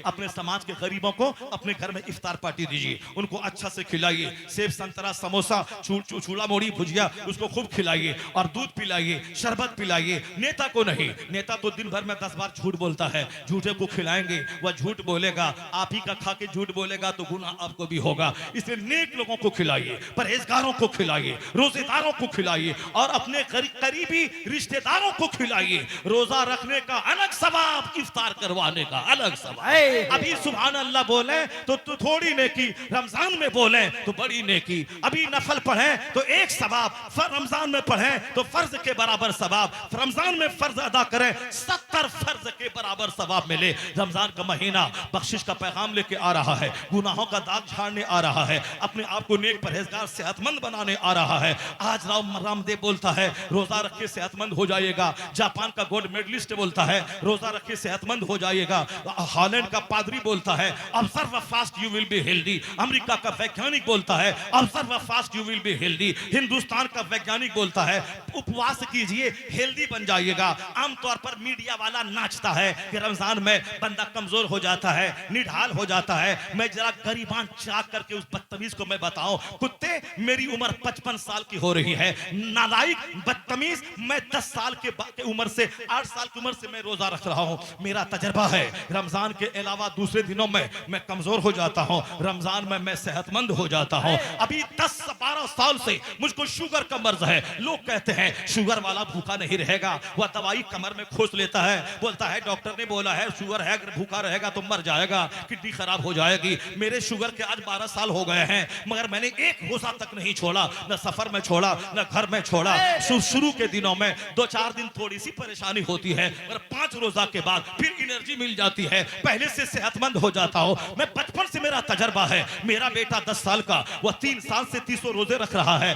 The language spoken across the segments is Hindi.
अपने समाज के गरीबों को अपने घर में इफ्तार पार्टी दीजिए, उनको अच्छा से खिलाइए, सेब संतरा समोसा चूड़ा मोड़ी भुजिया उसको खूब खिलाइए और दूध पिलाइए, शरबत पिलाइए। नेता को नहीं, नेता तो दिन भर में 10 बार झूठ बोलता है, झूठे को खिलाएंगे, वह झूठ बोलेगा, आप ही का खा के झूठ बोलेगा तो गुनाह आपको भी होगा। इसलिए नेक लोगों को खिलाइए, परहेजगारों को खिलाइए, रोजेदारों को खिलाइए और अपने करीबी रिश्तेदारों को खिलाइए। रोजा रखने का अलग सवाब, इफ्तार करवाने का अलग सवाब। अभी सुभान अल्लाह बोले तो थोड़ी नेकी, रमजान में बोले तो बड़ी नेकी। अभी नफल पढ़े तो एक सवाब, रमजान में पढ़े तो फर्ज के बराबर सवाब, रमजान में फर्ज अदा करें 70 फर्ज के बराबर सवाब मिले। रमजान का महीना बख्शिश का पैगाम लेके आ रहा है, गुनाहों का दाग झाड़ने आ रहा है, अपने आप को नेक परहेजगार सेहतमंद बनाने आ रहा है। आज रामदेव बोलता है रोजा रख के सेहतमंद हो जाएगा, जापान का गोल्ड मेडलिस्ट बोलता है रोजा रख के सेहतमंद हो जाएगा, हॉलैंड का पादरी बोलता है observe fast you will be healthy, America का वैज्ञानिक बोलता है observe fast you will be healthy, Hindustan का वैज्ञानिक बोलता है उपवास कीजिए हेल्दी बन जाइएगा। आमतौर पर मीडिया वाला नाचता है कि रमजान में बंदा कमजोर हो जाता है, निढाल हो जाता है। मैं जरा गरीबान चाक करके उस बदतमीज को मैं बताऊं, कुत्ते मेरी उम्र 55 साल की हो रही है, नालायक बदतमीज, मैं 10 साल के उम्र से 8 साल की उम्र से मैं रोजा रख रहा हूं। मेरा तजर्बा है रमजान के अलावा दूसरे दिनों में मैं कमजोर हो जाता हूं, रमजान में मैं सेहतमंद हो जाता हूं। अभी 10-12 साल से मुझको शुगर का मर्ज है। लोग कहते हैं शुगर वाला भूखा नहीं रहेगा, वह दवाई कमर में खोस लेता है, बोलता है डॉक्टर ने बोला है शुगर है, अगर भूखा रहेगा तो मर जाएगा, किडनी खराब हो जाएगी। मेरे शुगर के आज 12 साल हो गए हैं मगर मैंने एक रोजा तक नहीं छोड़ा, न सफर में छोड़ा न घर में छोड़ा। शुरू के दिनों में 2-4 दिन थोड़ी सी परेशानी होती है मगर 5 रोजा के बाद फिर एनर्जी मिल जाती है, पहले से सेहतमंद हो जाता हूं। मैं बचपन से मेरा तजर्बा है। मेरा बेटा 10 साल का, वह 3 साल से 300 रोजे रख रहा है।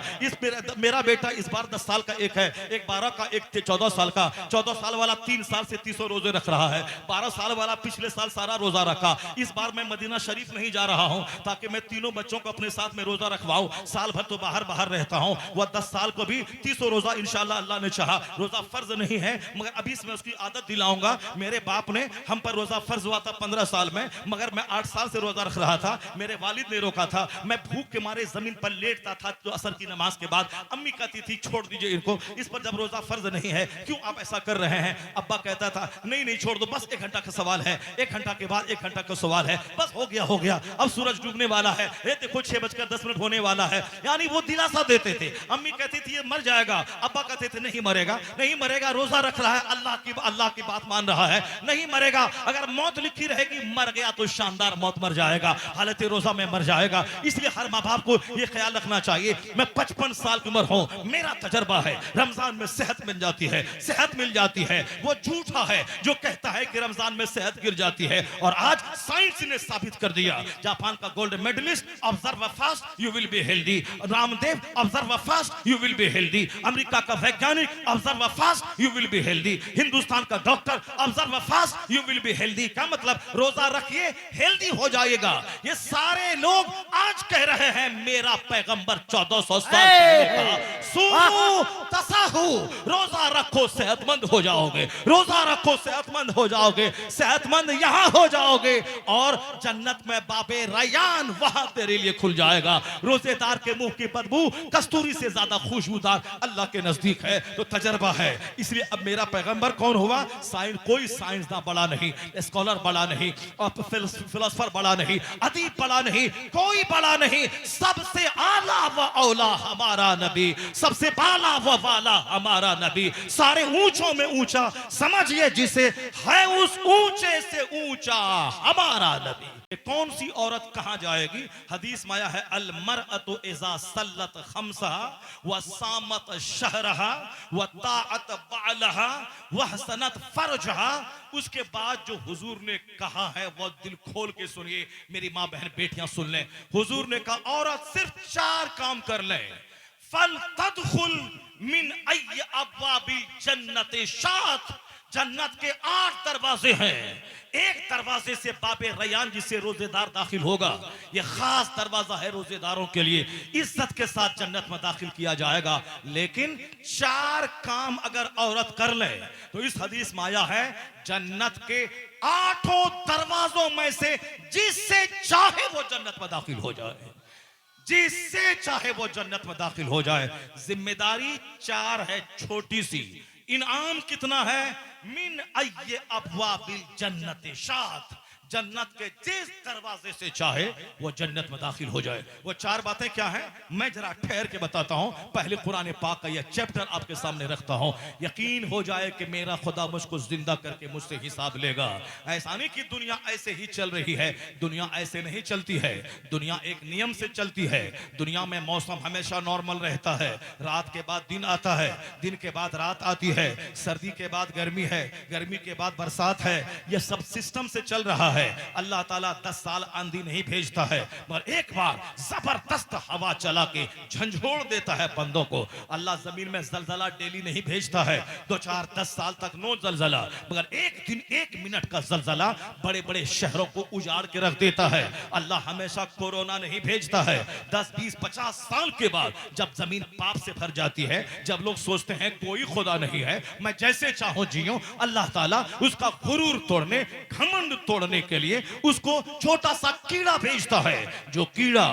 मेरा बेटा इस बार 10 साल का एक है, एक 12 का, एक 14 साल का। 14 साल वाला 3 साल से 300 रोजे रख रहा है। 12 साल वाला पिछले साल सारा रोजा रखा। इस बार मैं मदीना शरीफ नहीं जा रहा हूं ताकि मैं तीनों बच्चों को अपने साथ में रोजा रखवाऊं। साल भर तो बाहर रहता हूं। वह 10 साल को भी 300 रोजा इंशाल्लाह अल्लाह ने चाहा। रोजा फर्ज नहीं है मगर अभी से मैं उसकी आदत दिलाऊंगा। मेरे बाप ने हम पर रोजा फर्ज हुआ था 15 साल में, मगर मैं 8 साल से रोजा रख रहा था। मेरे वालिद ने रोका था। मैं भूख के मारे जमीन पर लेटता था तो असर की नमाज के बाद अम्मी कहती थी छोड़ दीजिए इनको, इस पर जब रोजा फर्ज नहीं है क्यों आप ऐसा कर रहे हैं। अब्बा कहता था नहीं छोड़ दो, बस 1 घंटा का सवाल है, 1 घंटा के बाद 1 घंटा का सवाल है, बस हो गया। अब सूरज डूबने वाला है, देखो 6:10 होने वाला है। यानी वो दिलासा देते थे। अम्मी कहती थी ये मर जाएगा, अब्बा कहते थे नहीं मरेगा, रोजा रख रहा है, अल्लाह की बात मान रहा है, नहीं मरेगा। अगर मौत लिखी रहेगी मर गया तो शानदार मौत मर जाएगा, हालत रोजा में मर जाएगा। इसलिए हर माँ बाप को यह ख्याल रखना चाहिए। मैं 55 साल की उम्र हूं, मेरा तजर्बा है रमजान में सेहत मिल जाती है। वो झूठा है जो कहता है कि रमजान में सेहत गिर जाती है। और आज साइंस ने साबित कर दिया। जापान का gold medalist observe fast you will be healthy, Ramdev observe fast you will be healthy, America का वैज्ञानिक observe fast you will be healthy, Hindustan का doctor observe fast you will be healthy. क्या मतलब? रोजा रखिए हेल्दी हो जाएगा। ये सारे लोग आज कह रहे हैं मेरा पैगंबर 1400 साल पहले कहा सूमू तसाहू, रोजा रखो सेहतमंद हो जाओगे, रोजा रखो सेहतमंद हो जाओगे, सेहतमंद यहां हो जाओगे और जन्नत में बाबे रैयान वहां तेरे लिए खुल जाएगा। रोजेदार के मुंह की बदबू कस्तूरी से ज्यादा खुशबूदार अल्लाह के नजदीक है। तो तजर्बा है। इसलिए अब मेरा पैगंबर कौन हुआ? कोई साइंसदान बड़ा नहीं, स्कॉलर बड़ा नहीं, फिलोसफर बड़ा नहीं, अदीब बड़ा नहीं, कोई बड़ा नहीं। सबसे आला व औला हमारा नबी, सबसे बाला व वाला हमारा नबी, सारे ऊंचों में ऊंचा समझिए जिसे, है उस ऊंचे से ऊंचा हमारा नबी। कौन सी औरत कहां जाएगी? हदीस में आया है अल मरअतु इज़ा सल्लत खम्सहा व सामत शहरहा व ताअत बालहा व हसनत फरजहा। उसके बाद जो हुजूर ने कहा है वो दिल खोल के सुनिए, मेरी मां बहन बेटियां सुन लें। हुजूर ने कहा औरत सिर्फ 4 काम कर ले, फल तदखुल मिन अय्य अब्वाबिल जन्नति शात। जन्नत के 8 दरवाजे हैं, एक दरवाजे से बाबे रैयान जिससे रोजेदार दाखिल होगा। यह खास दरवाजा है रोजेदारों के लिए, इज्जत के साथ जन्नत में दाखिल किया जाएगा। लेकिन 4 काम अगर औरत कर ले तो इस हदीस में आया है जन्नत के 8 दरवाजों में से जिससे चाहे वो जन्नत में दाखिल हो जाए, जिससे चाहे वो जन्नत में दाखिल हो जाए। जिम्मेदारी 4 है, छोटी सी। इनाम कितना है? मिन अय्य अब्वाबिल जन्नत शात, जन्नत के जिस दरवाजे से चाहे वो जन्नत में दाखिल हो जाए। वो 4 बातें क्या हैं मैं जरा ठहर के बताता हूं। पहले कुरान पाक का यह चैप्टर आपके सामने रखता हूं, यकीन हो जाए कि मेरा खुदा मुझको जिंदा करके मुझसे हिसाब लेगा। ऐसा नहीं कि दुनिया ऐसे ही चल रही है, दुनिया ऐसे नहीं चलती है। दुनिया एक नियम से चलती है। दुनिया में मौसम हमेशा नॉर्मल रहता है। रात के बाद दिन आता है, दिन के बाद रात आती है, सर्दी के बाद गर्मी है, गर्मी के बाद बरसात है। यह सब सिस्टम से चल रहा है। अल्लाह ताला 10 साल आंधी नहीं भेजता है, मगर एक बार जबरदस्त हवा चला के झंझोड़ देता है बंदों को। अल्लाह जमीन में जलजला डेली नहीं भेजता है, 2-4-10 साल तक नो जलजला, मगर एक दिन 1 मिनट का जलजला बड़े बड़े शहरों को उजाड़ के रख देता है। अल्लाह हमेशा कोरोना नहीं भेजता है। 10-20-50 साल के बाद जब जमीन पाप से भर जाती है, जब लोग सोचते हैं कोई खुदा नहीं है, मैं जैसे चाहूं जियूं, अल्लाह ताला उसका गुरूर तोड़ने, घमंड तोड़ने के लिए उसको छोटा सा कीड़ा भेजता है। जो कीड़ा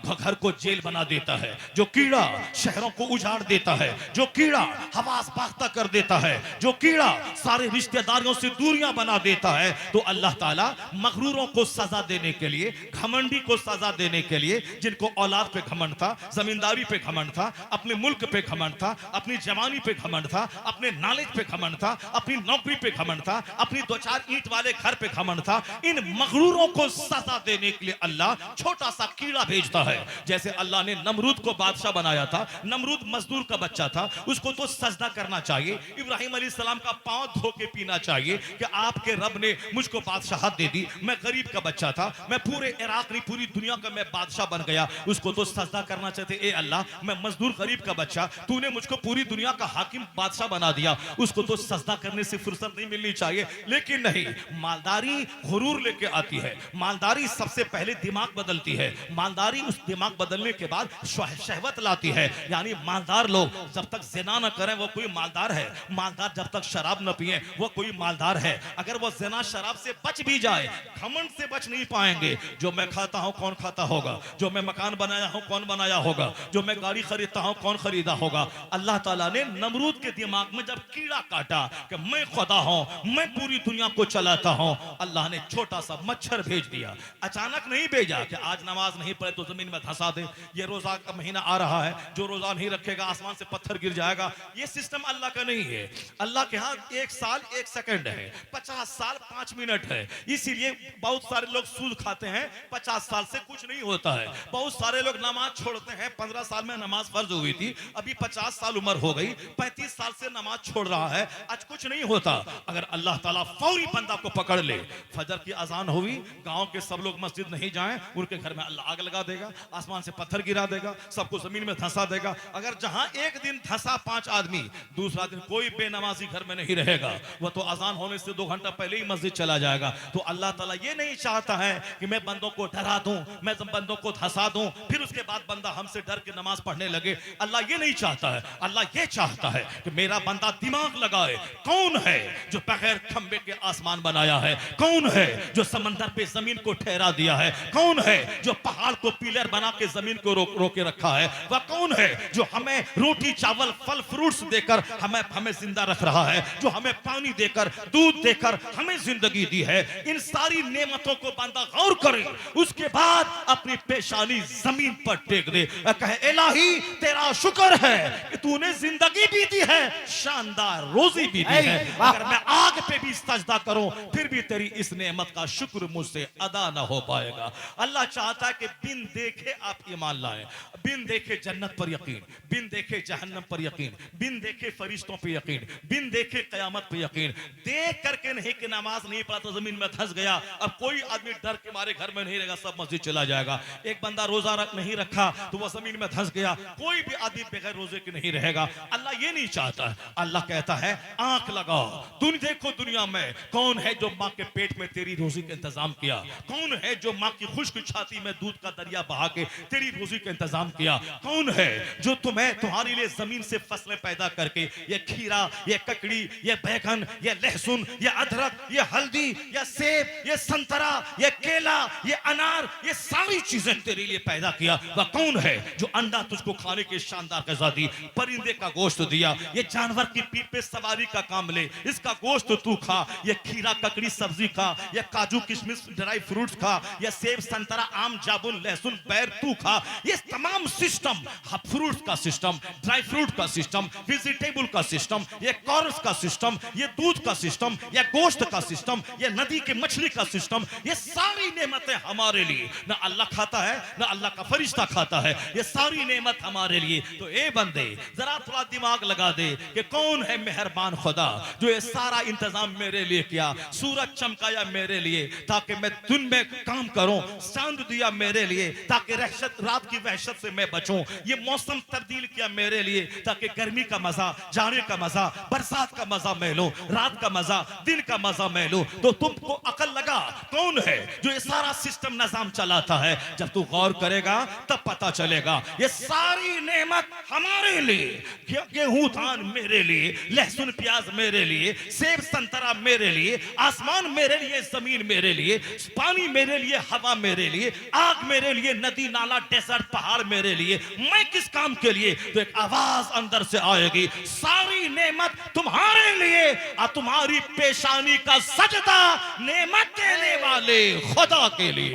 घर को जेल बना देता है, जो कीड़ा शहरों को उजाड़ देता है, जो कीड़ा हवास बाख्ता कर देता है, जो कीड़ा सारे रिश्तेदारियों से दूरियां बना देता है, तो अल्लाह ताला मगरूरों को सजा देने के लिए, घमंडी को सजा देने के लिए, जिनको औलाद पे घमंड था, जमींदारी पे घमंड था, अपने मुल्क पे घमंड था, अपनी जवानी पे घमंड था, अपने नॉलेज पे घमंड था, अपनी नौकरी पे घमंड था, अपनी 2-4 ईंट वाले घर पे घमंड था, इन मगरूरों को सजा देने के लिए अल्लाह छोटा सा कीड़ा भेजता है। जैसे अल्लाह ने नमरूद को बादशाह बनाया था, नमरूद मजदूर का बच्चा था, उसको तो सजदा करना चाहिए, इब्राहिम अलैहिस्सलाम का पांव धो के पीना चाहिए कि आपके रब ने मुझको बादशाहत दे दी, मैं गरीब का बच्चा था, मैं पूरे इराक नहीं पूरी दुनिया का मैं बादशाह बन गया, उसको तो सजदा करना चाहते। ए अल्लाह, मैं मजदूर गरीब का बच्चा, तूने मुझको पूरी दुनिया का हाकिम बादशाह बना दिया, उसको तो सजदा करने से फुर्सत नहीं मिलनी चाहिए। लेकिन नहीं, मालदारी गुरूर लेके आती है, मालदारी सबसे पहले दिमाग बदलती है, मालदारी उस दिमाग बदलने के बाद शहवत लाती है। यानी मालदार लोग जब तक जिना न करें वो कोई मालदार है, मालदार जब तक शराब न पिए वो कोई मालदार है। अगर वो जिना शराब से बच भी जाए, घमंड से बच नहीं पाएंगे। जो मैं खाता हूं कौन खाता होगा, जो मैं मकान बनाया हूं कौन बनाया होगा, जो मैं गाड़ी खरीदता हूं कौन खरीदा होगा। अल्लाह ताला ने नमरूद के दिमाग में जब कीड़ा काटा कि मैं खुदा हूं, मैं पूरी दुनिया को चलाता हूं, अल्लाह ने छोटा सा मच्छर भेज दिया। अचानक नहीं भेजा कि आज नमाज नहीं पढ़े तो जमीन में धंसा दे, ये रोजा का महीना आ रहा है, जो रोजा नहीं रखेगा आसमान से पत्थर गिर जाएगा। ये सिस्टम अल्लाह का नहीं है। अल्लाह के हाथ 1 साल 1 सेकंड है, 50 साल 5 मिनट है। इसीलिए बहुत सारे लोग सूद खाते हैं, 50 साल से कुछ नहीं होता है। बहुत सारे लोग नमाज छोड़ते हैं, 15 साल में नमाज फर्ज हुई थी, अभी 50 साल उम्र हो गई, 35 साल से नमाज छोड़ रहा है, आज कुछ नहीं होता। अगर अल्लाह ताला फौरी बंदा को पकड़ ले, फजर की अजान हुई, गांव के सब लोग मस्जिद नहीं जाएं, उनके घर में अल्लाह आग लगा देगा, आसमान से पत्थर गिरा देगा, सबको जमीन में धंसा देगा। अगर जहां एक दिन धंसा 5 आदमी, दूसरा दिन कोई बेनमाजी घर में नहीं रहेगा, वो तो अजान होने से 2 घंटा पहले ही मस्जिद चला जाएगा। तो अल्लाह ताला ये नहीं चाहता है कि मैं बंदों को डरा दूं, मैं बंदों को धंसा दूं, फिर उसके बाद बंदा हमसे डर के नमाज पढ़ने लगे। अल्लाह ये नहीं चाहता है। अल्लाह ये चाहता है कि मेरा बंदा दिमाग लगाए, कौन है जो बगैर खंबे के आसमान बनाया है, कौन है जो समंदर पे जमीन को ठहरा दिया है, कौन है जो पहाड़ को पिलर बना के जमीन को रोके रखा है, वह कौन है जो हमें रोटी चावल फल फ्रूट्स देकर हमें जिंदा रख रहा है, जो हमें पानी देकर दूध देकर हमें जिंदगी दी है। इन सारी नेमतों को बंदा गौर करे, उसके बाद अपनी पेशानी जमीन पर टेक दे, कहे इलाही तेरा शुक्र है कि तूने जिंदगी भी दी है, शानदार रोजी भी दी है। अगर मैं आग पे भी सजदा करूं फिर भी तेरी इस नेमत का शुक्र मुझसे अदा ना हो पाएगा। अल्लाह चाहता है कि बिन देखे आप ईमान लाएं, बिन देखे जन्नत पर यकीन, बिन देखे जहन्नम पर यकीन, बिन देखे फरिश्तों पर यकीन, बिन देखे कयामत पर यकीन। देख करके नहीं कि नमाज नहीं पढ़ा तो जमीन में धंस गया, अब कोई आदमी डर के मारे घर में नहीं रहेगा, सब मस्जिद चला जाएगा। एक बंदा रोजा नहीं रखा तो वह जमीन में धंस गया, कोई भी आदमी बगैर रोजे के नहीं रहेगा। अल्लाह ये नहीं चाहता है। अल्लाह कहता है आंख लगाओ। तुम देखो दुनिया में कौन है जो माँ के पेट में तेरी रोजी का इंतजाम किया, कौन है जो माँ की खुश्क छाती में दूध का दरिया बहा के तेरी रोजी का इंतजाम किया, कौन है जो तुम्हारे लिए जमीन से फसलें पैदा करके ये खीरा, ये ककड़ी, ये बैगन, ये लहसुन, ये अदरक, ये हल्दी, ये सेब, ये संतरा, ये केला, ये अनार, ये सारी चीजें तेरे लिए पैदा किया। वह कौन है जो अंडा तुझको खाने के शानदार ग़िज़ा दी, परिंदे का गोश्त दिया, ये जानवर की पीठ पे सवारी का काम ले, इसका गोश्त तू खा, ये खीरा ककड़ी सब्जी खा, ये काजू किशमिश ड्राई फ्रूट्स खा, ये सेब संतरा आम जामुन लहसुन बैर तू खा। ये तमाम सिस्टम, फ्रूट्स का सिस्टम, ड्राई फ्रूट का सिस्टम, वेजिटेबल का सिस्टम, ये कॉर्न्स का सिस्टम, ये दूध का सिस्टम, ये गोश्त का सिस्टम, ये नदी के मछली का सिस्टम, ये सारी नेमतें हमारे लिए, ना अल्लाह खाता है ना अल्लाह का फरिश्ता खाता है, ये सारी नेमत हमारे लिए। तो ए बंदे जरा थोड़ा दिमाग लगा दे कि कौन है मेहरबान खुदा जो ये सारा इंतजाम मेरे लिए किया। सूरज चमकाया मेरे लिए ताकि मैं दिन में काम करूं, चांद दिया मेरे लिए ताकि रात की वहशत से मैं बचूं, ये मौसम तब्दील किया मेरे लिए ताकि गर्मी का मजा, जाने का मजा, बरसात का मजा मैं लूं, रात का मजा, दिन का मजा मैं लूं। तो तुमको अकल लगा कौन है जो ये सारा सिस्टम निजाम चलाता है। जब तू गौर करेगा तब पता चलेगा ये सारी नेमत हमारे लिए, गेहूं धान मेरे लिए, लहसुन प्याज मेरे लिए, सेब संतरा मेरे लिए, आसमान मेरे लिए, जमीन मेरे लिए, पानी मेरे लिए, हवा मेरे लिए, आग मेरे लिए, नदी नाला डेजर्ट पहाड़ मेरे लिए। मैं किस काम के लिए? तो एक आवाज अंदर से आएगी, सारी नेमत तुम्हारे लिए और तुम्हारी पेशानी का सजदा नेमत देने वाले खुदा के लिए।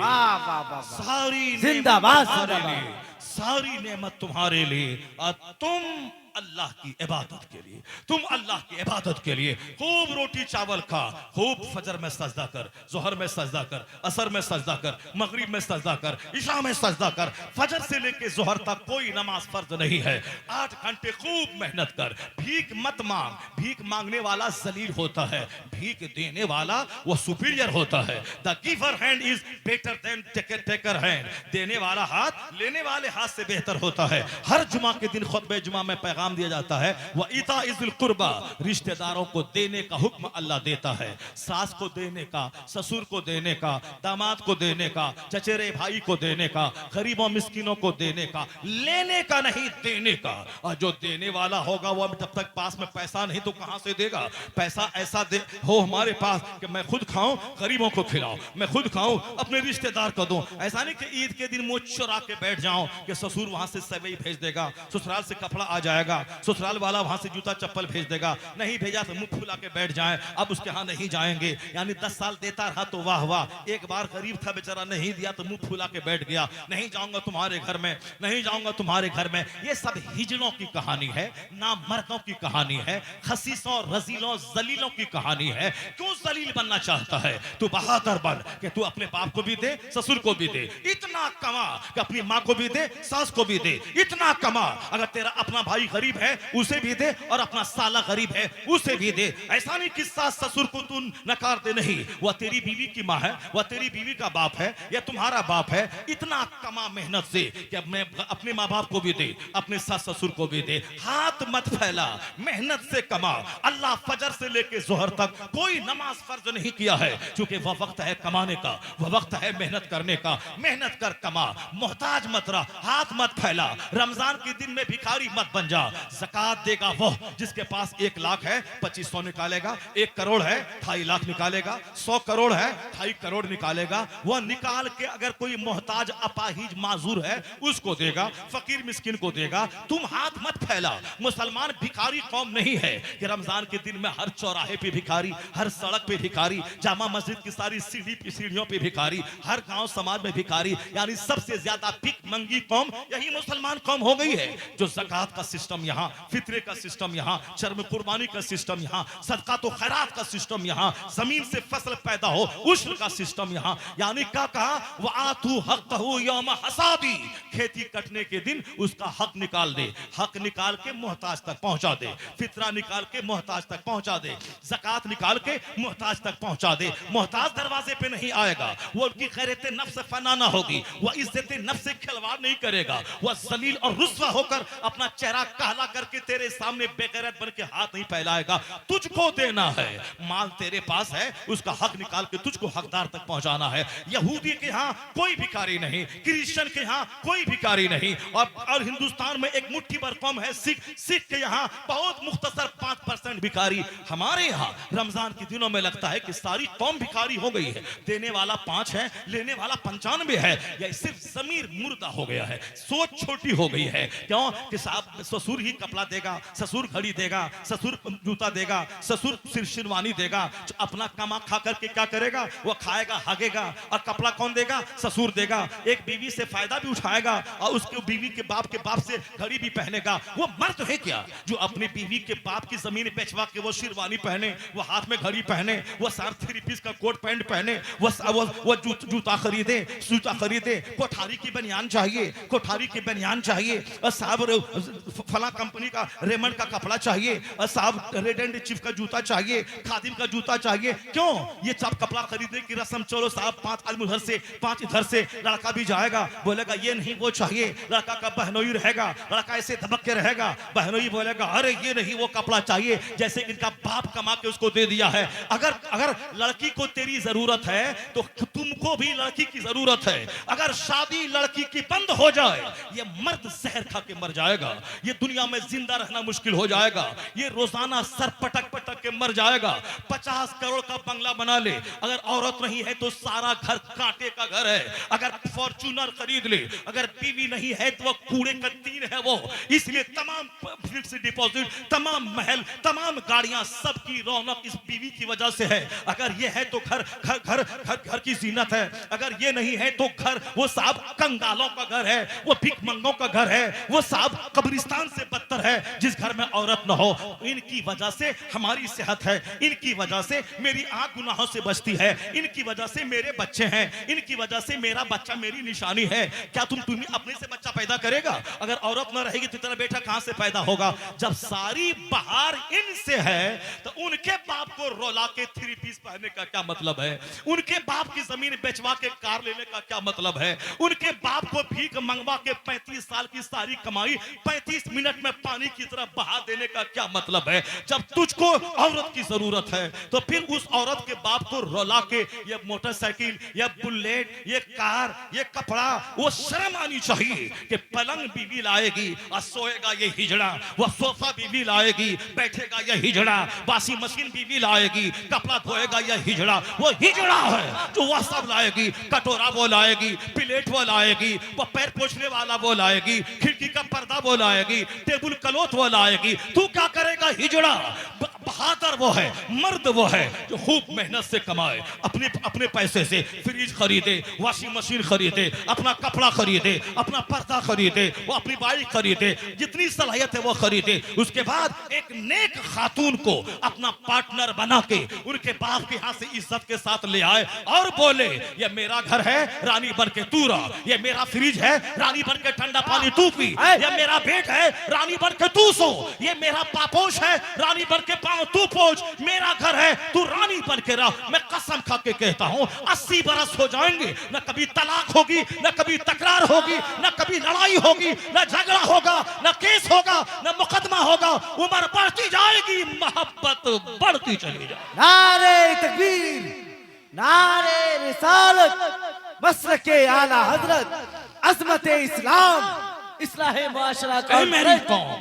सारी जिंदाबाद, सारी नेमत तुम्हारे लिए और तुम अल्लाह की इबादत के लिए, तुम अल्लाह की इबादत के लिए खूब रोटी चावल खा, खूब फजर में सजदा कर, जोहर में सजदा कर, असर में सजदा कर, मगरिब में सजदा कर, इशा में सजदा कर। फजर से लेके जोहर तक कोई नमाज फर्ज नहीं है। 8 घंटे खूब मेहनत कर, भीख मत मांग। भीख मांगने वाला जलील होता है, भीख देने वाला वो सुपीरियर होता है। The giver hand is better than taker hand. देने वाला हाथ लेने वाले हाथ से बेहतर होता है। हर जुमा के दिन खुतबे जुमा में पैगाम दिया जाता है, वह इता इज़ुल कुर्बा, रिश्तेदारों को देने का हुक्म अल्लाह देता है। सास को देने का, ससुर को देने का, दामाद को देने का, चचेरे भाई को देने का, गरीबों मिस्किनों को देने का, लेने का नहीं देने का। और जो देने वाला होगा वो जब तक पास में पैसा नहीं तो कहां से देगा? पैसा ऐसा दे हो हमारे पास कि मैं खुद खाऊं, गरीबों को खिलाऊं, मैं खुद खाऊं, अपने रिश्तेदार को दूं। ऐसा नहीं कि ईद के दिन मुंह चुरा के बैठ जाऊं कि ससुर वहां से सेवई भेज देगा, ससुराल से कपड़ा आ जाएगा, ससुराल वाला वहां से जूता चप्पल भेज देगा। नहीं भेजा तो मुंह फुला के बैठ जाएं, अब उसके यहां नहीं जाएंगे। यानी 10 साल देता रहा तो वाह वाह, एक बार गरीब था बेचारा, नहीं दिया तो मुंह फुला के बैठ गया, नहीं जाऊंगा तुम्हारे घर में, नहीं जाऊंगा तुम्हारे घर में। ये सब हिजड़ों की कहानी है, ना मर्दों की कहानी है, खसीसों रजीलों जलीलों की कहानी है। क्यों जलील बनना चाहता है? तू बहादुर बन कि तू अपने बाप को भी दे, ससुर को भी दे, इतना कमा कि अपनी माँ को भी दे, सास को भी दे, इतना कमा। अगर तेरा अपना भाई गरीब है उसे भी दे और अपना साला गरीब है उसे भी दे। ऐसा नहीं कि सास ससुर को तू नकार दे, नहीं, वह तेरी बीवी की माँ है, वह तेरी बीवी का बाप है या तुम्हारा बाप है। इतना कमा मेहनत से कि मैं अपने माँ बाप को भी दे, अपने सास ससुर को भी दे। हाथ मत फैला, मेहनत से कमा। अल्लाह फजर से लेके जोहर तक कोई नमाज फर्ज नहीं किया है, क्योंकि वह वक्त है कमाने का, वह वक्त है मेहनत करने का। मेहनत कर, कमा, मोहताज मत रह, हाथ मत फैला। रमजान के दिन में भिखारी मत बन जा। ज़कात देगा वो जिसके पास 1 लाख है 2500 निकालेगा, 1 करोड़ है 2.5 लाख निकालेगा, 100 करोड़ है 2.5 करोड़ निकालेगा। वह निकाल के अगर कोई मोहताज अपाहिज माजूर है उसको देगा, फकीर मिस्किन को देगा। तुम हाथ मत फैला। मुसलमान भिखारी कौम नहीं है कि रमजान के दिन में हर चौराहे पे भिखारी, हर सड़क पे भिखारी, जामा मस्जिद की सारी सीढ़ियों पे भिखारी, हर गांव समाज में भिखारी। यानी सबसे ज्यादा भिख मंगी कौम यही मुसलमान कौम हो गई है। जो ज़कात का सिस्टम यहाँ, फित्रे का सिस्टम यहाँ, शर्म कुर्बानी का सिस्टम यहाँ, सदका तो खैरात का सिस्टम यहाँ, जमीन से फसल पैदा हो उश्र का सिस्टम यहाँ। यानी क्या कहा? वआतू हक़्क़हू यौम हसादी, खेती कटने के दिन उसका हक निकाल दे, हक निकाल के मोहताज तक पहुंचा दे, फित्रा निकाल के मोहताज तक पहुंचा दे, ज़कात निकाल के मोहताज तक पहुंचा दे। मोहताज दरवाजे पे नहीं आएगा, वो उनकी गैरत नफ्स फना ना होगी, वह इज्जत नफ्स से खिलवाड़ नहीं करेगा, वह जलील और रुस्वा होकर अपना चेहरा काला कहला करके तेरे सामने बेगैरत बन के हाथ नहीं फैलाएगा। तुझको देना है, माल तेरे पास है, उसका हक निकाल के तुझको हकदार तक पहुंचाना है। यहूदी के यहाँ कोई भिखारी नहीं, क्रिश्चियन के यहाँ कोई भिखारी नहीं, और हिंदुस्तान में एक मुट्ठी भर कौम है सिख के यहाँ बहुत मुख्तसर 5% भिखारी। हमारे यहाँ रमजान के दिनों में लगता है कि सारी कौम भिखारी हो गई है। देने वाला 5 है, लेने वाला 95 है। या सिर्फ ज़मीर मुर्दा हो गया है, सोच छोटी हो गई है। क्यों कि साहब ससुर ही कपड़ा देगा, ससुर घड़ी देगा, ससुर जूता देगा, ससुर शेरवानी देगा। अपना कमा खा करके क्या करेगा? वो खाएगा, हागेगा, और कपड़ा कौन देगा? ससुर देगा। एक बीवी से फायदा भी उठाएगा और उसके बीवी के बाप से घड़ी भी पहनेगा। वो मर्द है क्या जो अपनी बीवी के बाप की जमीन बेचवा के वो शेरवानी पहने, वो हाथ में घड़ी पहने, वो 3 पीस का कोट पैंट पहने, वो जूता खरीदे, कोठारी की बनियान चाहिए, कोठारी की बनियान चाहिए, और साहब फला कंपनी का रेमंड का कपड़ा चाहिए, और साहब रेड एंड चीफ का जूता चाहिए, खादिम का जूता चाहिए। क्यों? ये सब कपड़ा खरीदने की रस्म। चलो साहब 5 आदमी उधर से, 5 इधर से, लड़का भी जाएगा, बोलेगा ये नहीं वो चाहिए। लड़का का बहनोई रहेगा, लड़का ऐसे धमक के रहेगा, बहनोई बोलेगा अरे ये नहीं वो कपड़ा चाहिए, जैसे इनका बाप कमा के उसको दे दिया है। अगर लड़की को तेरी जरूरत है तो तुमको भी लड़की की जरूरत है। अगर शादी लड़की की बंद हो जाए, ये मर्द जहर खा के मर जाएगा, ये दुनिया में जिंदा रहना मुश्किल हो जाएगा, ये रोजाना सर पटक के मर जाएगा। 50 करोड़ का बंगला बना ले, अगर औरत नहीं है तो सारा घर कांटे का घर है। अगर फॉर्च्यूनर खरीद ले, अगर बीवी नहीं है तो वो कूड़े का तीन है वो। इसलिए तमाम फिक्स डिपॉजिट, तमाम महल, तमाम गाड़ियां, सबकी रौनक इस बीवी की वजह से है। अगर ये है तो घर की जीनत है, अगर ये नहीं है तो घर वो साहब कंगालों का घर है, वो भिखमंगों का घर है, वो साहब कब्रिस्तान से बदतर है जिस घर में औरत न हो। इनकी वजह से हमारी सेहत है, इनकी वजह से मेरी आंख गुनाहों से बचती है, इनकी वजह से मेरे बच्चे हैं, इनकी वजह से मेरा बच्चा मेरी निशानी है। क्या तुम अपने से बच्चा पैदा करेगा? अगर औरत न रहेगी तो तेरा बेटा कहां से पैदा होगा? जब सारी बहार इनसे है तो उनके बाप को रोला के 3 पीस पहनने का क्या मतलब है? उनके बाप की जमीन बेचवा के कार लेने का क्या मतलब है? उनके बाप को भीख मंगवा के 35 साल की सारी कमाई 35 मिनट में पानी की तरह बहा देने का क्या मतलब है? जब तुझको औरत की जरूरत है तो फिर उस औरत के बाप को रोला के ये मोटरसाइकिल, ये बुलेट, ये कार, ये कपड़ा, वो शर्म आनी चाहिए कि पलंग बीवी लाएगी और सोएगा ये हिजड़ा, वो सोफा बीवी लाएगी, बैठेगा ये हिजड़ा, वाशिंग मशीन बीवी लाएगी, कपड़ा धोएगा ये हिजड़ा, वो हिजड़ा है जो वह सब लाएगी। कटोरा वो लाएगी, प्लेट वो लाएगी, वो पैर पोछने वाला वो लाएगी, खिड़की का पर्दा वो लाएगी, टेबल क्लॉथ वो लाएगी। तू क्या करेगा? हिजड़ा। बहादुर वो है, मर्द वो है जो खूब मेहनत से कमाए, अपने पैसे से फ्रिज खरीदे, वॉशिंग मशीन खरीदे, अपना कपड़ा खरीदे, अपना पर्दा खरीदे, वो अपनी बाइक खरीदे, जितनी सलाहियत है वो खरीदे। उसके बाद एक नेक खातून को अपना पार्टनर बना के उनके बाप के हाथ से इज्जत के साथ ले आए और बोले ये मेरा घर है, रानी बन के तू रह, ये मेरा फ्रिज है, रानी बन के ठंडा पानी तू पी, ये मेरा बेड है, रानी बन के तू सो, ये मेरा पापोश है, रानी बन के पाँव तू पोछ, मेरा घर है, तू रानी बन के रह। मैं कसम खा के कहता हूँ 80 बरस हो जाएंगे, न कभी तलाक होगी, न कभी तकरार होगी, न कभी लड़ाई होगी, न झगड़ा होगा, न केस होगा, न मुकदमा होगा। उम्र बढ़ती जाएगी, मोहब्बत बढ़ती चली जाएगी। नारे तकबीर, नारे रिसालत, मसलके आला हजरत, अज़मत इस्लाम, इस्लाहे मुआशरा का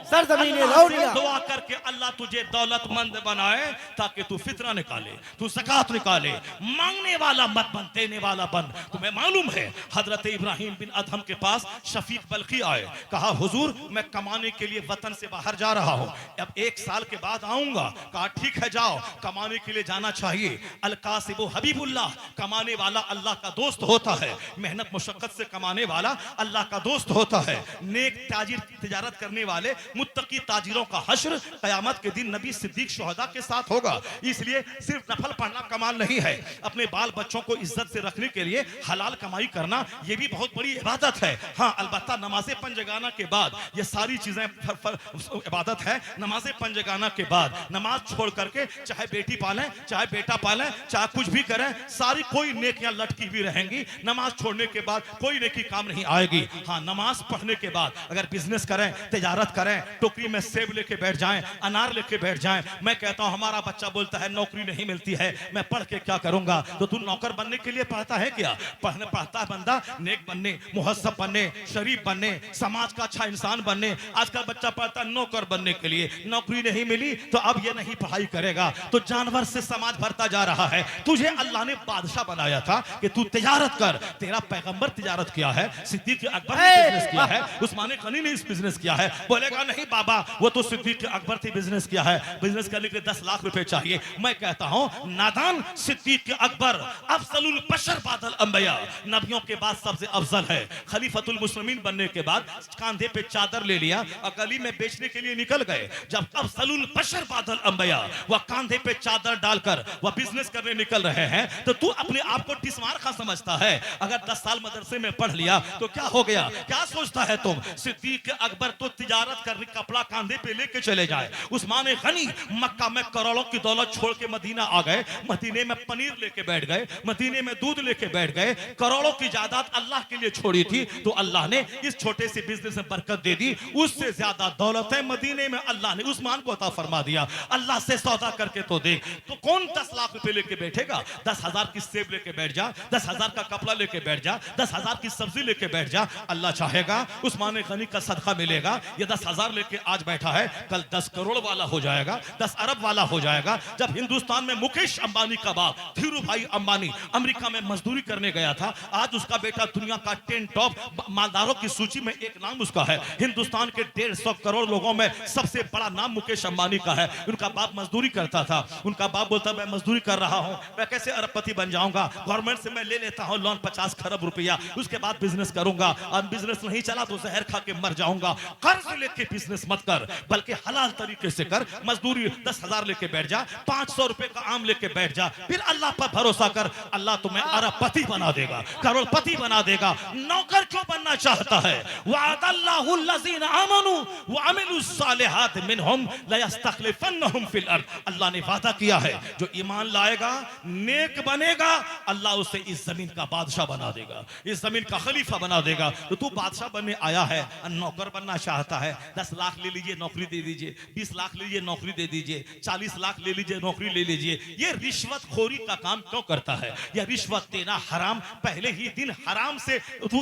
सरजमीने लौटिया। दुआ करके अल्लाह तुझे दौलतमंद बनाए ताकि तू फितरा निकाले, तू ज़कात निकाले। मांगने वाला मत बन, देने वाला बन। तुम्हें मालूम है हजरत इब्राहिम बिन अदहम के पास शफीक बल्खी आए, कहा हुजूर मैं कमाने के लिए वतन से बाहर जा रहा हूँ, अब 1 साल के बाद आऊंगा। कहा ठीक है जाओ, कमाने के लिए जाना चाहिए। अलकासिबु हबीबुल्लाह, कमाने वाला अल्लाह का दोस्त होता है, मेहनत मुशक्कत से कमाने वाला अल्लाह का दोस्त होता है। नेक ताजिर तिजारत करने वाले मुत्तकी ताजिरों का हश्र क़यामत के दिन नबी सिद्दीक शुहदा के साथ होगा। इसलिए सिर्फ नफल पढ़ना कमाल नहीं है, अपने बाल बच्चों को इज्जत से रखने के लिए हलाल कमाई करना ये भी बहुत बड़ी इबादत है। हाँ अलबत्ता नमाज़े पंजगाना के बाद ये सारी चीजें इबादत है। नमाज़े पंजगाना के बाद नमाज छोड़ करके चाहे बेटी पालें, चाहे बेटा पालें, चाहे कुछ भी करें, सारी कोई नेकियां लटकी हुई रहेंगी। नमाज छोड़ने के बाद कोई नेकी काम नहीं आएगी। हाँ नमाज पढ़ने के बाद बाद अगर बिजनेस करें, तिजारत करें, टोकरी में सेब लेके बैठ जाएं, अनार लेके बैठ जाएं, मैं कहता हूं हमारा बच्चा बोलता है नौकरी नहीं मिलती है, मैं पढ़ के क्या करूंगा? तो तू नौकर बनने के लिए पढ़ता है क्या? पढ़ता है बंदा नेक बनने, मुहज्जब बनने, शरीफ बनने, समाज का अच्छा इंसान बनने। आज का बच्चा पढ़ता नौकर बनने के लिए, नौकरी नहीं मिली तो अब ये नहीं पढ़ाई करेगा, तो जानवर से समाज भरता जा रहा है। तुझे अल्लाह ने बादशाह बनाया था कि तू तिजारत कर। तेरा पैगंबर तिजारत किया है, सिद्दीक अकबर ने बिजनेस किया है, उस्मान गनी ने इस बिजनेस किया है। बोलेगा नहीं बाबा वो तो सिद्दीक अकबर थी बिजनेस किया है, बिजनेस करने के 10 लाख रुपए चाहिए। मैं कहता हूं नादान सिद्दीक अकबर अफजलुल बशर बादल अंबिया, नबियों के बाद सबसे अफजल है। खलीफतुल मुस्लिमीन बनने के बाद कांधे पे चादर ले लिया और गली में बेचने के लिए निकल गए। जब अफजलुल बशर बादल अंबिया वह कांधे पे चादर डालकर वह बिजनेस करने निकल रहे हैं, तो तू अपने आप को टिस्मार खा समझता है? अगर 10 साल मदरसे में पढ़ लिया तो क्या हो गया? क्या सोचता है तुम? सिद्दीक अकबर तो तिजारत करने, कपड़ा कांधे पे लेके चले जाए। उस्मान गनी मक्का में करोड़ों की दौलत छोड़ के मदीना आ गए, मदीने में पनीर लेके बैठ गए, मदीने में दूध लेके बैठ गए। करोड़ों की जायदाद अल्लाह के लिए छोड़ी थी तो अल्लाह ने इस छोटे से बिजनेस में बरकत दे दी। उससे ज्यादा दौलत है मदीने में अल्लाह ने उस्मान को अता फरमा दिया। अल्लाह से सौदा करके तो देख, तो कौन 10 लाख रुपए लेके बैठेगा? 10,000 की सेब लेके बैठ जा, 10,000 का कपड़ा लेके बैठ जा, 10,000 की सब्जी लेके बैठ जा। अल्लाह चाहेगा उस्मान गनी का सदका मिलेगा। ये 10,000 लेके आज बैठा है, कल 10 करोड़ वाला हो जाएगा, 10 अरब वाला हो जाएगा। जब हिंदुस्तान में मुकेश अंबानी का बाप धीरू भाई अंबानी अमेरिका में मजदूरी करने गया था, आज उसका बेटा दुनिया का 10 टॉप मालदारों की सूची में एक नाम उसका है। हिंदुस्तान के 150 करोड़ लोगों में सबसे बड़ा नाम मुकेश अंबानी का है। उनका बाप मजदूरी करता था, उनका बाप बोलता मैं मजदूरी कर रहा हूं, मैं कैसे अरबपति बन जाऊंगा? गवर्नमेंट से मैं ले लेता हूं लोन 50 खरब रुपया, उसके बाद बिजनेस करूंगा, और बिजनेस नहीं चला तो जहर खा के मर जाऊंगा। कर्ज लेके बिजनेस मत कर, बल्कि हलाल तरीके से कर। मजदूरी 10,000 लेके बैठ जा, 500 रुपए का आम लेके बैठ जा, फिर अल्लाह पर भरोसा कर, अल्लाह तुम्हें अरबपति बना देगा, करोड़पति बना देगा। नौकर क्यों बनना चाहता है? वअदल्लाहु लज़ीना आमनू व अमिलुस सालिहात मिनहुम लयस्तखलिफन्नहुम फिल अर्द। अल्लाह ने वादा किया है जो ईमान लाएगा, नेक बनेगा, अल्लाह उसे इस जमीन का बादशाह बना देगा, इस जमीन का खलीफा बना देगा। तो तू बादशाह बनने आया है, नौकर बनना चाहता है, 10 लाख ले लीजिए नौकरी दे दीजिए, 20 लाख ले लीजिए नौकरी दे दीजिए, 40 लाख ले लीजिए नौकरी ले लीजिए। ये रिश्वतखोरी का काम क्यों करता है? यह रिश्वत देना हराम, पहले ही दिन हराम से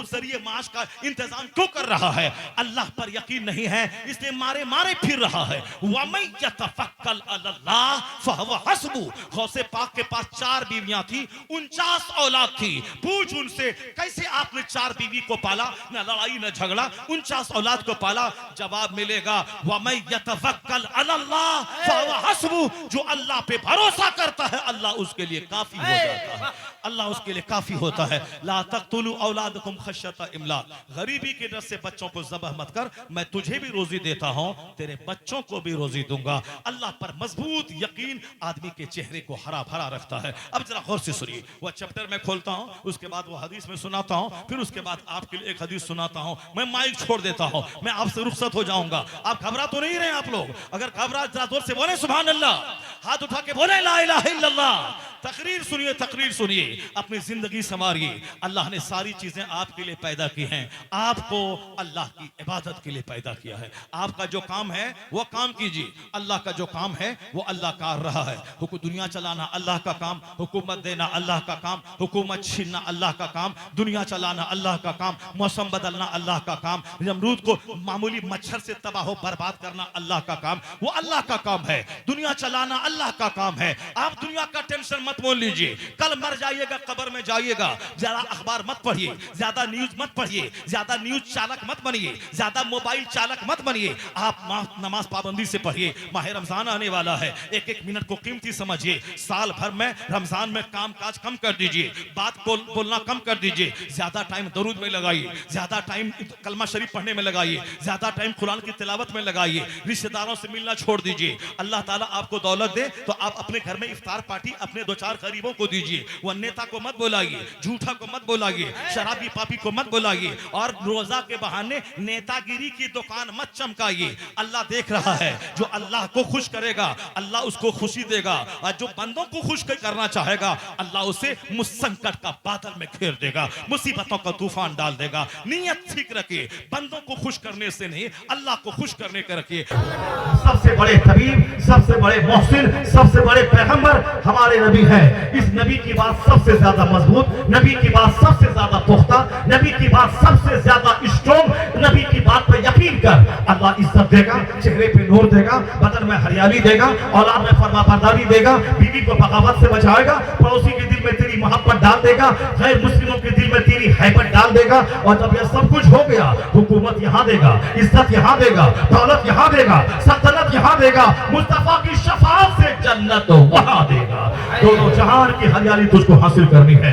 जरिए माश का इंतजाम क्यों कर रहा है? अल्लाह पर यकीन नहीं है इसलिए मारे मारे फिर रहा है। वमन यतफक्कल अल्लाह फहुव हस्बु। गौसे पाक के पास 4 बीवियां थी, 49 औलाद थी। पूछ उनसे कैसे आपने 4 बीवी को पाला, न लड़ाई न झगड़ा, 49 औलाद को पाला? जवाब मिलेगा वमन यतफक्कल अल्लाह फहुव हस्बु। जो अल्लाह पे भरोसा करता है अल्लाह उसके लिए काफी हो जाता है, अल्लाह उसके लिए काफी होता है। ला तक़तुलू औलादकुम खश्यता इमलाक। गरीबी की डर से बच्चों को ज़बह मत कर, मैं तुझे भी रोजी देता हूं, तेरे बच्चों को भी रोजी दूंगा। अल्लाह पर मजबूत यकीन आदमी के चेहरे को हरा भरा रखता है। अब जरा गौर से सुनिए, वह चैप्टर में खोलता हूं, उसके बाद वो हदीस में सुनाता हूं, फिर उसके बाद आपके लिए एक हदीस सुनाता हूं। मैं माइक छोड़ देता हूं, मैं आपसे रुखसत हो जाऊंगा। आप घबरा तो नहीं रहे? आप लोग अगर घबरा जरा जोर से बोले सुभान अल्लाह, हाथ उठा के बोले ला इलाहा इल्लल्लाह। तकरीर सुनिए, तकरीर सुनिए, अपनी जिंदगी संवारिए। अल्लाह ने सारी चीजें आपके लिए पैदा की हैं, आपको अल्लाह की इबादत के लिए पैदा किया है। आपका जो काम है वो काम कीजिए, अल्लाह का जो काम है वो अल्लाह कर रहा है। दुनिया चलाना अल्लाह का काम, हुकूमत देना अल्लाह का काम, हुकूमत छीनना अल्लाह का काम, दुनिया चलाना अल्लाह का काम, मौसम बदलना अल्लाह का काम, नमरूद को मामूली मच्छर से तबाह बर्बाद करना अल्लाह का काम, वो अल्लाह का काम है। दुनिया चलाना अल्लाह का काम है। आप दुनिया का टेंशन मत मोल लीजिए, कल मर जाइएगा, कब्र में जाइएगा। ज्यादा अखबार मत पढ़िए, ज्यादा न्यूज मत पढ़िए, ज्यादा न्यूज चालक मत बनिए, ज्यादा मोबाइल चालक मत बनिए। आप नमाज पाबंदी से पढ़िए। माह रमजान आने वाला है, एक एक मिनट को कीमती समझिए। साल भर में रमजान में काम काज कम कर दीजिए, बात बोलना कम कर दीजिए, ज्यादा टाइम दरूद में लगाइए, ज्यादा टाइम कलमा शरीफ पढ़ने में लगाइए, ज्यादा टाइम कुरान की तिलावत में लगाइए, रिश्तेदारों से मिलना छोड़ दीजिए। अल्लाह ताला आपको दौलत दे तो आप अपने घर में इफ्तार पार्टी अपने 2 चार गरीबों को दीजिए। वह नेता को मत बुलाइए, झूठा को मत बुलाइए, शराबी पापी को मत बुलाइए, और रोजा के बहाने नेतागिरी की दुकान मत चमकाइए। अल्लाह देख रहा है, जो अल्लाह को खुश करेगा अल्लाह उसको खुशी देगा, और जो बंदों को खुश करना चाहेगा अल्लाह उसे मुसंकट का बादल में घेर देगा, मुसीबतों का तूफान डाल देगा। नीयत ठीक रखिए, बंदों को खुश करने से नहीं, अल्लाह को खुश करने का रखिए। सबसे बड़े तबीब, सबसे बड़े मोहसिन, सबसे बड़े पैगंबर हमारे नबी हैं। इस नबी की बात सबसे ज्यादा मजबूत, नबी की बात सबसे ज्यादा पुख्ता, नबी की बात सबसे ज्यादा स्ट्रॉन्ग, नबी की बात पर यकीन कर, अल्लाह इज्जत देगा, चेहरे पे नूर देगा, बदन में हरियाली देगा, औलाद में फरमाबरदारी देगा, बीवी को बगावत से बचाएगा, पड़ोसी के दिल में तेरी मोहब्बत डाल देगा, गैर मुस्लिमों के दिल में तेरी हैबत डाल देगा। और जब यह सब कुछ हो गया, हुकूमत यहाँ देगा, इज्जत यहाँ देगा, दौलत यहाँ देगा, सल्तनत यहाँ देगा, मुस्तफा की शफाअत से जन्नत वहाँ देगा। दोनों जहान की हरियाली तुझको हासिल करनी है।